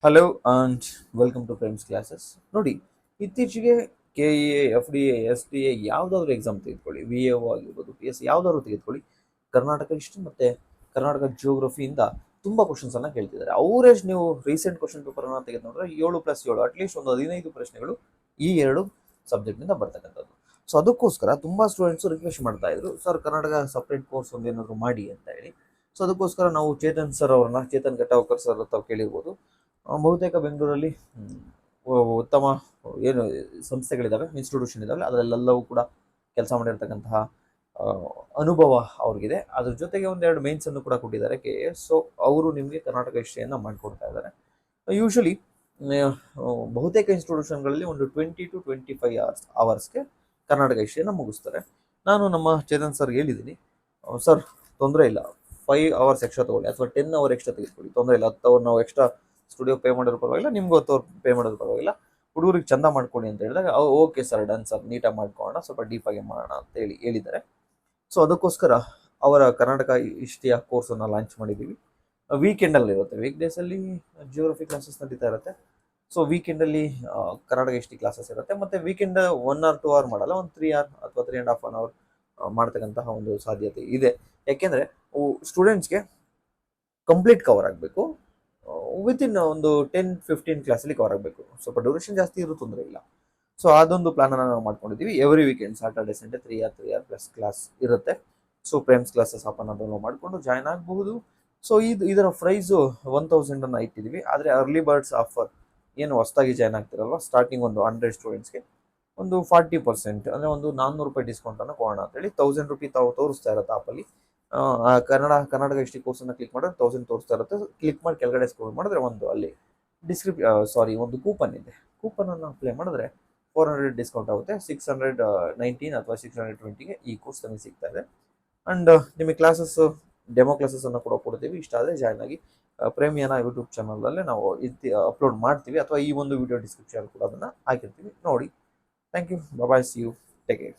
Hello and welcome to friends classes. ನೋಡಿ, ಇತ್ತೀಚೆಗೆ K E A, F D A, S D A ಯಾವುದಾದ್ರು exam ತೆಗೆದುಕೊಳ್ಳಿ, V A O ಆಗಿರ್ಬೋದು, P S ಯಾವುದಾದ್ರು ತೆಗೆದುಕೊಳ್ಳಿ, ಕರ್ನಾಟಕ ಹಿಸ್ಟ್ರಿ ಮತ್ತು ಕರ್ನಾಟಕ ಜಿಯೋಗ್ರಫಿಯಿಂದ ತುಂಬ ಕ್ವಶನ್ಸನ್ನು ಕೇಳ್ತಿದ್ದಾರೆ. ಅವರೇಜ್ ನೀವು ರೀಸೆಂಟ್ ಕ್ವಶನ್ ಪೇಪರನ್ನು ತೆಗೆದು ನೋಡಿದ್ರೆ 7+7 ಅಟ್ಲೀಸ್ಟ್ ಒಂದು 15 ಪ್ರಶ್ನೆಗಳು ಈ ಎರಡು ಸಬ್ಜೆಕ್ಟಿಂದ ಬರ್ತಕ್ಕಂಥದ್ದು. ಸೊ ಅದಕ್ಕೋಸ್ಕರ ತುಂಬ ಸ್ಟೂಡೆಂಟ್ಸು ರಿಕ್ವೆಸ್ಟ್ ಮಾಡ್ತಾ ಇದ್ರು, ಸರ್ ಕರ್ನಾಟಕ ಸಪ್ರೇಟ್ ಕೋರ್ಸ್ ಒಂದೇನಾದರೂ ಮಾಡಿ ಅಂತ ಹೇಳಿ. ಸೊ ಅದಕ್ಕೋಸ್ಕರ ನಾವು ಚೇತನ್ ಸರ್ ಅವ್ರನ್ನ, ಚೇತನ್ ಘಟಾವ್ಕರ್ ಸರ್ ತಾವು ಕೇಳಿರ್ಬೋದು. ಬಹುತೇಕ ಬೆಂಗಳೂರಲ್ಲಿ ಉತ್ತಮ ಏನು ಸಂಸ್ಥೆಗಳಿದ್ದಾವೆ, ಇನ್ಸ್ಟಿಟ್ಯೂಷನ್ ಇದ್ದಾವೆ, ಅದರಲ್ಲೆಲ್ಲವೂ ಕೂಡ ಕೆಲಸ ಮಾಡಿರ್ತಕ್ಕಂತಹ ಅನುಭವ ಅವ್ರಿಗಿದೆ. ಅದ್ರ ಜೊತೆಗೆ ಒಂದೆರಡು ಮೇನ್ಸನ್ನು ಕೂಡ ಕೊಟ್ಟಿದ್ದಾರೆ ಕೆ ಎ. ಸೊ ಅವರು ನಿಮಗೆ ಕರ್ನಾಟಕ ಹಿಸ್ಟ್ರಿಯನ್ನು ಮಾಡಿಕೊಡ್ತಾ ಇದ್ದಾರೆ. ಯೂಶಲಿ ಬಹುತೇಕ ಇನ್ಸ್ಟಿಟ್ಯೂಷನ್ಗಳಲ್ಲಿ ಒಂದು 20 to 25 ಅವರ್ಸ್ಗೆ ಕರ್ನಾಟಕ ಹಿಸ್ಟ್ರಿಯನ್ನು ಮುಗಿಸ್ತಾರೆ. ನಾನು ನಮ್ಮ ಚೇತನ್ ಸರ್ಗೆ ಹೇಳಿದ್ದೀನಿ, ಸರ್ ತೊಂದರೆ ಇಲ್ಲ, 5 ಅವರ್ಸ್ ಎಕ್ಸ್ಟ್ರಾ ತೊಗೊಳ್ಳಿ ಅಥವಾ 10 ಅವರ್ ಎಕ್ಸ್ಟ್ರಾ ತೆಗೆದುಕೊಳ್ಳಿ, ತೊಂದರೆ ಇಲ್ಲ. 10 ಅವರ್ ನಾವು ಎಕ್ಸ್ಟ್ರಾ ಸ್ಟುಡಿಯೋ ಪೇ ಮಾಡೋದು ಪರವಾಗಿಲ್ಲ, ನಿಮ್ಗೆ 10 ಅವರ್ ಪೇ ಮಾಡೋದು ಪರವಾಗಿಲ್ಲ, ಹುಡುಗರಿಗೆ ಚಂದ ಮಾಡ್ಕೊಡಿ ಅಂತ ಹೇಳಿದಾಗ ಓಕೆ ಸರ್, ಡನ್ ಸರ್, ನೀಟಾಗಿ ಮಾಡ್ಕೊಳ್ಳೋಣ, ಸ್ವಲ್ಪ ಡೀಪಾಗಿ ಮಾಡೋಣ ಅಂತ ಹೇಳಿದ್ದಾರೆ. ಸೊ ಅದಕ್ಕೋಸ್ಕರ ಅವರ ಕರ್ನಾಟಕ ಹಿಸ್ಟ್ರಿಯ ಕೋರ್ಸನ್ನು ಲಾಂಚ್ ಮಾಡಿದ್ದೀವಿ. ವೀಕೆಂಡಲ್ಲಿ ಇರುತ್ತೆ, ವೀಕ್ ಡೇಸಲ್ಲಿ ಜಿಯೋಗ್ರಫಿ ಕ್ಲಾಸಸ್ ನಡೀತಾ ಇರುತ್ತೆ. ಸೊ ವೀಕೆಂಡಲ್ಲಿ ಕರ್ನಾಟಕ ಹಿಸ್ಟ್ರಿ ಕ್ಲಾಸಸ್ ಇರುತ್ತೆ. ಮತ್ತು ವೀಕೆಂಡ್ 1 or 2 ಅವರ್ ಮಾಡಲ್ಲ, ಒಂದು 3 hour ಅಥವಾ 3.5 hour ಮಾಡ್ತಕ್ಕಂತಹ ಒಂದು ಸಾಧ್ಯತೆ ಇದೆ. ಯಾಕೆಂದರೆ ಸ್ಟೂಡೆಂಟ್ಸ್ಗೆ ಕಂಪ್ಲೀಟ್ ಕವರ್ ಆಗಬೇಕು, ವಿತಿನ್ ಒಂದು 10-15 ಕ್ಲಾಸಲ್ಲಿ ಕವರ್ ಆಗಬೇಕು. ಸ್ವಲ್ಪ ಡ್ಯೂರೇಷನ್ ಜಾಸ್ತಿ ಇರೋ ತೊಂದರೆ ಇಲ್ಲ. ಸೊ ಅದೊಂದು ಪ್ಲಾನನ್ನು ನಾವು ಮಾಡ್ಕೊಂಡಿದ್ದೀವಿ. Every weekend Saturday Sunday 3 hour class ಇರುತ್ತೆ. ಸೊ ಪ್ರೇಮ್ಸ್ ಕ್ಲಾಸಸ್ ಅಪ್ಪನ್ನು ಡೌನ್ಲೋಡ್ ಮಾಡಿಕೊಂಡು ಜಾಯ್ನ್ ಆಗಬಹುದು. ಸೊ ಇದರ ಪ್ರೈಸು 1000 ಇಟ್ಟಿದ್ದೀವಿ. ಆದರೆ ಅರ್ಲಿ ಬರ್ಡ್ಸ್ ಆಫರ್ ಏನು ಹೊಸದಾಗಿ ಜಾಯ್ನ್ ಆಗ್ತಿರಲ್ವ, ಸ್ಟಾರ್ಟಿಂಗ್ ಒಂದು 100 ಸ್ಟೂಡೆಂಟ್ಸ್ಗೆ ಒಂದು 40%, ಅಂದರೆ ಒಂದು 400 ರೂಪಾಯಿ ಡಿಸ್ಕೌಂಟನ್ನು ಕೊಡೋಣ ಅಂತೇಳಿ. 1000 ರೂಪಾಯಿ ತಾವು ತೋರಿಸ್ತಾ ಇರುತ್ತೆ ಆಪಲ್ಲಿ. ಕರ್ನಾಟಕ ಹಿಸ್ಟ್ರಿ ಕೋರ್ಸನ್ನು ಕ್ಲಿಕ್ ಮಾಡಿದ್ರೆ 1000 ತೋರಿಸ್ತಾ ಇರುತ್ತೆ. ಕ್ಲಿಕ್ ಮಾಡಿ ಕೆಳಗಡೆ ಸ್ಕ್ರೋಲ್ ಮಾಡಿದ್ರೆ ಒಂದು ಅಲ್ಲಿ ಒಂದು ಕೂಪನ್ ಇದೆ. ಕೂಪನನ್ನು ಅಪ್ಲೈ ಮಾಡಿದ್ರೆ 400 ಡಿಸ್ಕೌಂಟ್ ಆಗುತ್ತೆ. 619 ಅಥವಾ 620ಗೆ ಈ ಕೋರ್ಸ್ ನಮಗೆ ಸಿಗ್ತಾ ಇದೆ. ಆ್ಯಂಡ್ ನಿಮಗೆ ಡೆಮೋ ಕ್ಲಾಸಸ್ಸನ್ನು ಕೂಡ ಕೊಡ್ತೀವಿ. ಇಷ್ಟ ಆದರೆ ಜಾಯ್ನ್ ಆಗಿ. ಪ್ರೇಮಿಯನ ಯೂಟ್ಯೂಬ್ ಚಾನಲಲ್ಲೇ ನಾವು ಅಪ್ಲೋಡ್ ಮಾಡ್ತೀವಿ, ಅಥವಾ ಈ ಒಂದು ವಿಡಿಯೋ ಡಿಸ್ಕ್ರಿಪ್ಷನ್ ಕೂಡ ಅದನ್ನು ಹಾಕಿರ್ತೀವಿ, ನೋಡಿ. Thank you, bye, see you, take care.